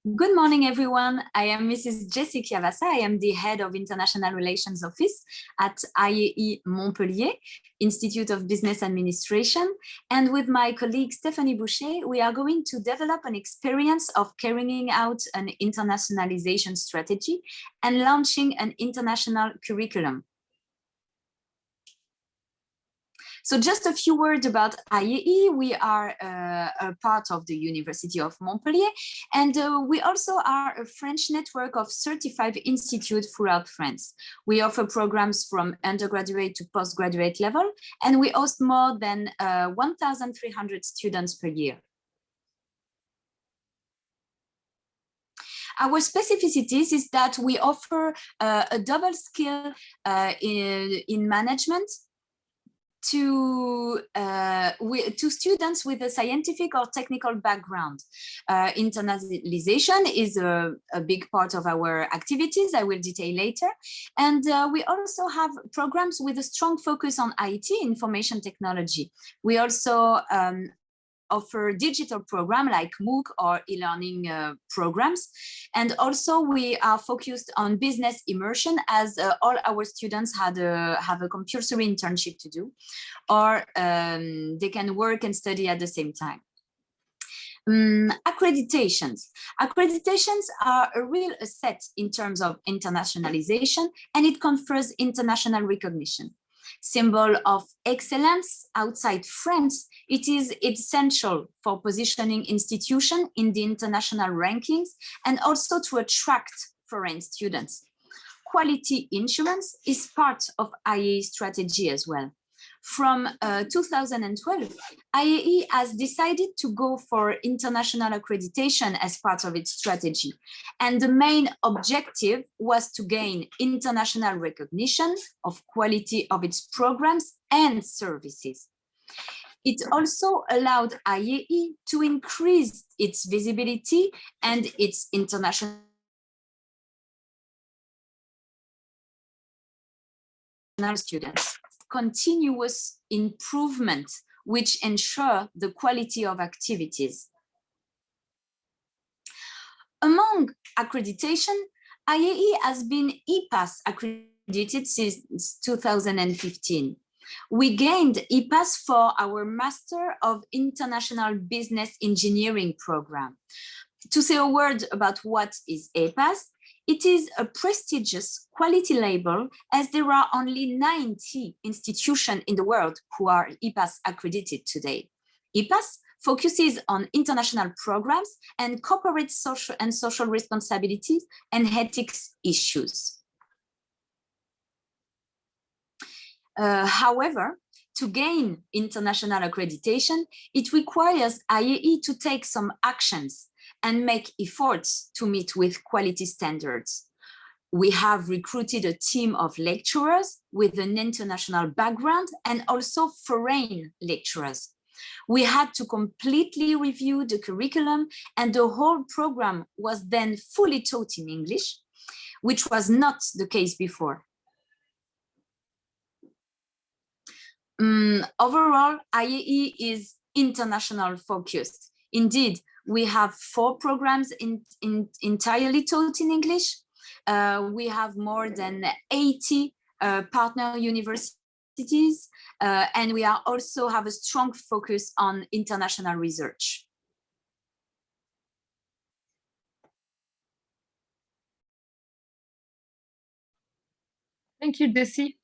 Good morning, everyone. I am Mrs. Jessie Chiavassa. I am the head of International Relations Office at IHRM Montpellier, Institute of Business Administration. And with my colleague, Stéphanie Bouchet, we are going to develop an experience of carrying out an internationalization strategy and launching an international curriculum. So just a few words about IHRM. We are a part of the University of Montpellier, and we also are a French network of 35 institutes throughout France. We offer programs from undergraduate to postgraduate level, and we host more than 1,300 students per year. Our specificities is that we offer a double skill in management to students with a scientific or technical background. Internationalization is a big part of our activities, I will detail later. And we also have programs with a strong focus on IT, information technology. We also offer digital programs like MOOC or e-learning programs. And also we are focused on business immersion, as all our students have a compulsory internship to do, or they can work and study at the same time. Accreditations. Accreditations are a real asset in terms of internationalization, and it confers international recognition. Symbol of excellence outside France, it is essential for positioning institutions in the international rankings and also to attract foreign students. Quality insurance is part of IHRM strategy as well. From 2012, IHRM has decided to go for international accreditation as part of its strategy. And the main objective was to gain international recognition of quality of its programs and services. It also allowed IHRM to increase its visibility and its international students. Continuous improvement, which ensure the quality of activities. Among accreditation, IHRM has been EPAS accredited since 2015. We gained EPAS for our Master of International Business Engineering program. To say a word about what is EPAS, it is a prestigious quality label, as there are only 90 institutions in the world who are EPAS accredited today. EPAS focuses on international programs and corporate social responsibilities and ethics issues. However, to gain international accreditation, it requires IHRM to take some actions and make efforts to meet with quality standards. We have recruited a team of lecturers with an international background and also foreign lecturers. We had to completely review the curriculum, and the whole program was then fully taught in English, which was not the case before. Overall, IHRM is international focused. Indeed, we have 4 programs entirely taught in English. We have more than 80 partner universities, and we also have a strong focus on international research. Thank you, Jessie.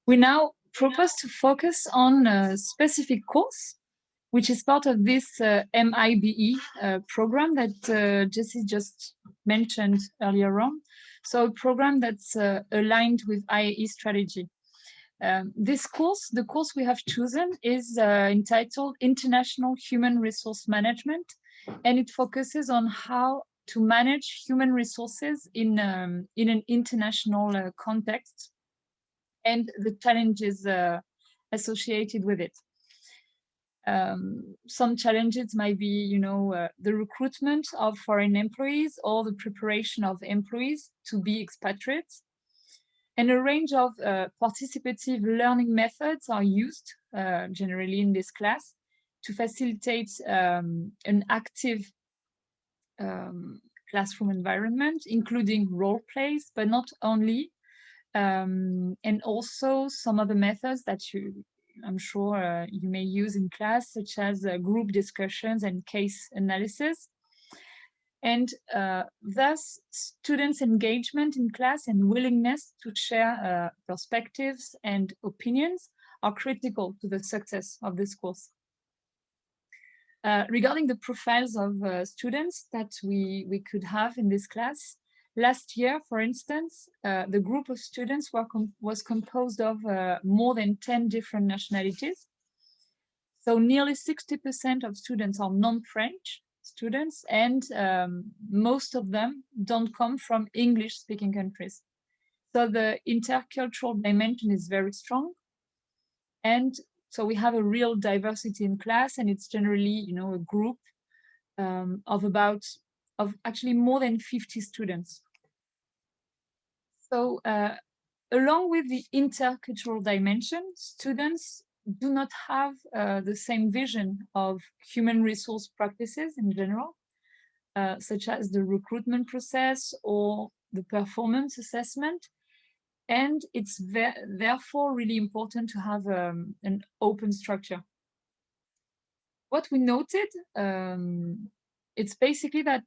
We now propose to focus on a specific course, which is part of this MIBE program that Jessie just mentioned earlier on. So a program that's aligned with IHRM strategy. This course, the course we have chosen, is entitled International Human Resource Management, and it focuses on how to manage human resources in an international context and the challenges associated with it. Some challenges might be, the recruitment of foreign employees or the preparation of employees to be expatriates. And a range of participative learning methods are used generally in this class to facilitate an active classroom environment, including role plays, but not only, and also some other methods that I'm sure you may use in class, such as group discussions and case analysis. And thus, students' engagement in class and willingness to share perspectives and opinions are critical to the success of this course. Regarding the profiles of students that we could have in this class, last year, for instance, the group of students was composed of more than 10 different nationalities. So nearly 60% of students are non-French students, and most of them don't come from English-speaking countries. So the intercultural dimension is very strong. And so we have a real diversity in class, and it's generally, a group of actually more than 50 students. So along with the intercultural dimension, students do not have the same vision of human resource practices in general, such as the recruitment process or the performance assessment. And it's therefore really important to have an open structure. What we noted, it's basically that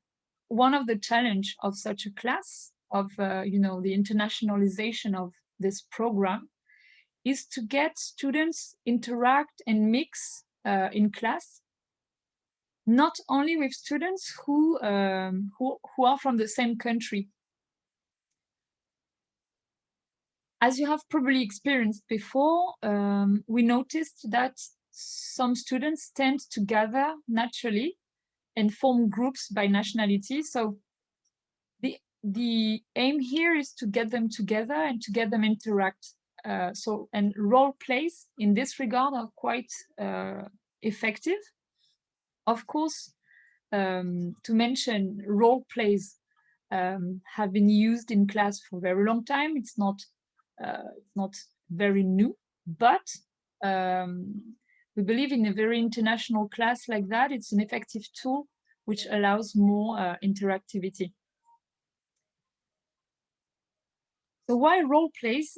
one of the challenge of such a class, of the internationalization of this program, is to get students interact and mix in class, not only with students who are from the same country. As you have probably experienced before, we noticed that some students tend to gather naturally and form groups by nationality. So the aim here is to get them together and to get them interact. And role plays in this regard are quite effective. Of course, to mention, role plays have been used in class for a very long time. It's not very new, but we believe in a very international class like that, it's an effective tool which allows more interactivity. So why role plays?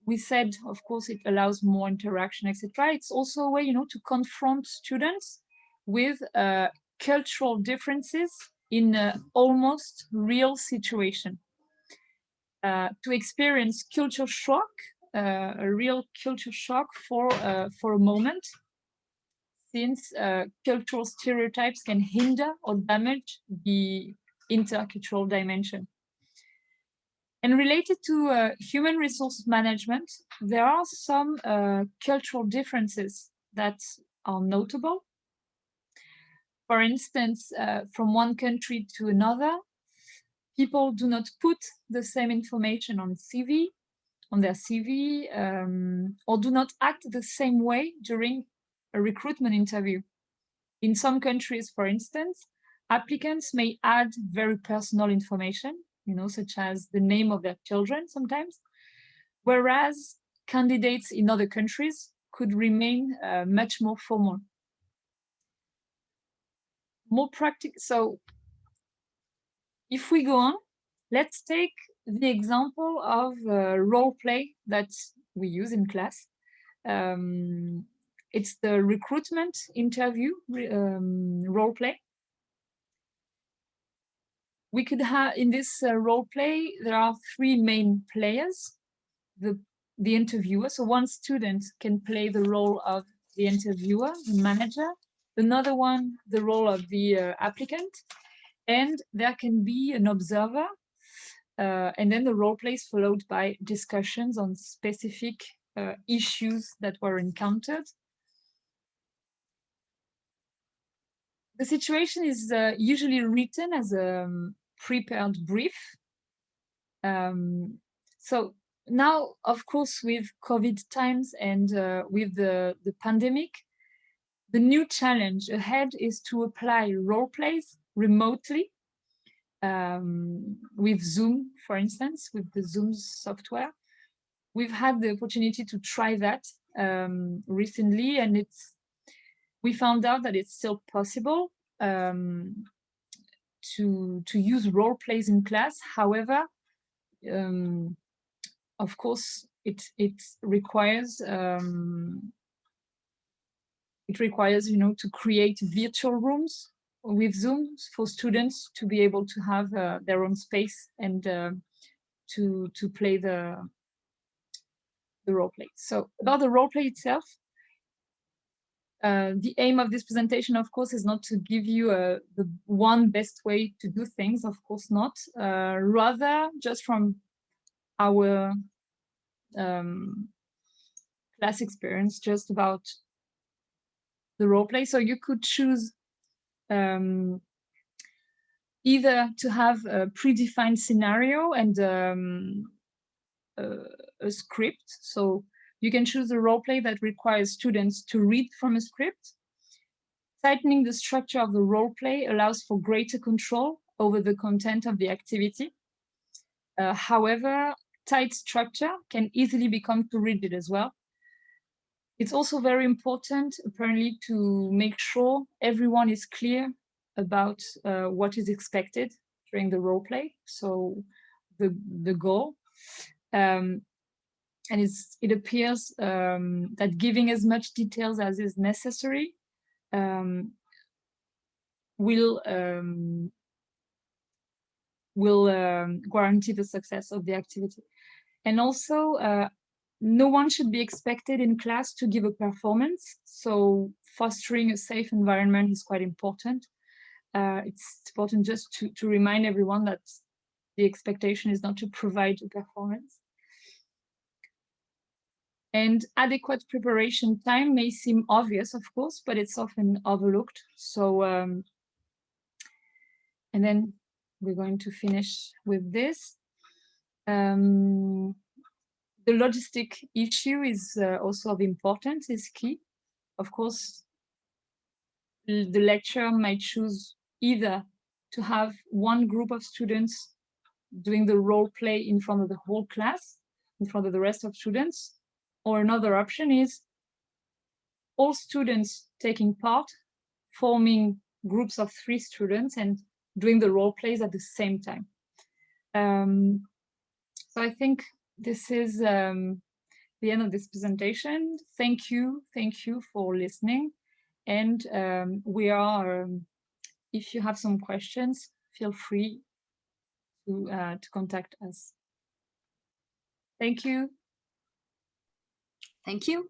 We said, of course, it allows more interaction, etc. It's also a way, to confront students with cultural differences in an almost real situation. To experience culture shock, a real culture shock for a moment, since cultural stereotypes can hinder or damage the intercultural dimension. And related to human resource management, there are some cultural differences that are notable. For instance, from one country to another, people do not put the same information on their CV, or do not act the same way during a recruitment interview. In some countries, for instance, applicants may add very personal information, such as the name of their children sometimes, whereas candidates in other countries could remain much more formal. More practical. So if we go on, let's take the example of role play that we use in class. It's the recruitment interview role play. We could have, in this role play, there are three main players. The interviewer, so one student can play the role of the interviewer, the manager, another one the role of the applicant, and there can be an observer, and then the role play is followed by discussions on specific issues that were encountered. The situation is usually written as a prepared brief. So now, of course, with COVID times and with the pandemic, the new challenge ahead is to apply role plays remotely with Zoom, for instance, with the Zoom software. We've had the opportunity to try that recently, and we found out that it's still possible, to use role plays in class. However, of course, it requires to create virtual rooms with Zoom for students to be able to have their own space and to play the role play. So about the role play itself, the aim of this presentation, of course, is not to give you the one best way to do things, of course not. Rather, just from our class experience, just about the role play. So you could choose either to have a predefined scenario and a script. So you can choose a role play that requires students to read from a script. Tightening the structure of the role play allows for greater control over the content of the activity. However, tight structure can easily become too rigid as well. It's also very important, apparently, to make sure everyone is clear about what is expected during the role play. So the goal. And it appears that giving as much details as is necessary will guarantee the success of the activity. And also, no one should be expected in class to give a performance. So fostering a safe environment is quite important. It's important just to remind everyone that the expectation is not to provide a performance. And adequate preparation time may seem obvious, of course, but it's often overlooked. So, and then we're going to finish with this. The logistic issue is also of importance, is key. Of course, the lecturer might choose either to have one group of students doing the role play in front of the whole class, in front of the rest of students, or another option is all students taking part, forming groups of 3 students and doing the role plays at the same time. So I think this is the end of this presentation. Thank you for listening. And we are, if you have some questions, feel free to contact us. Thank you. Thank you.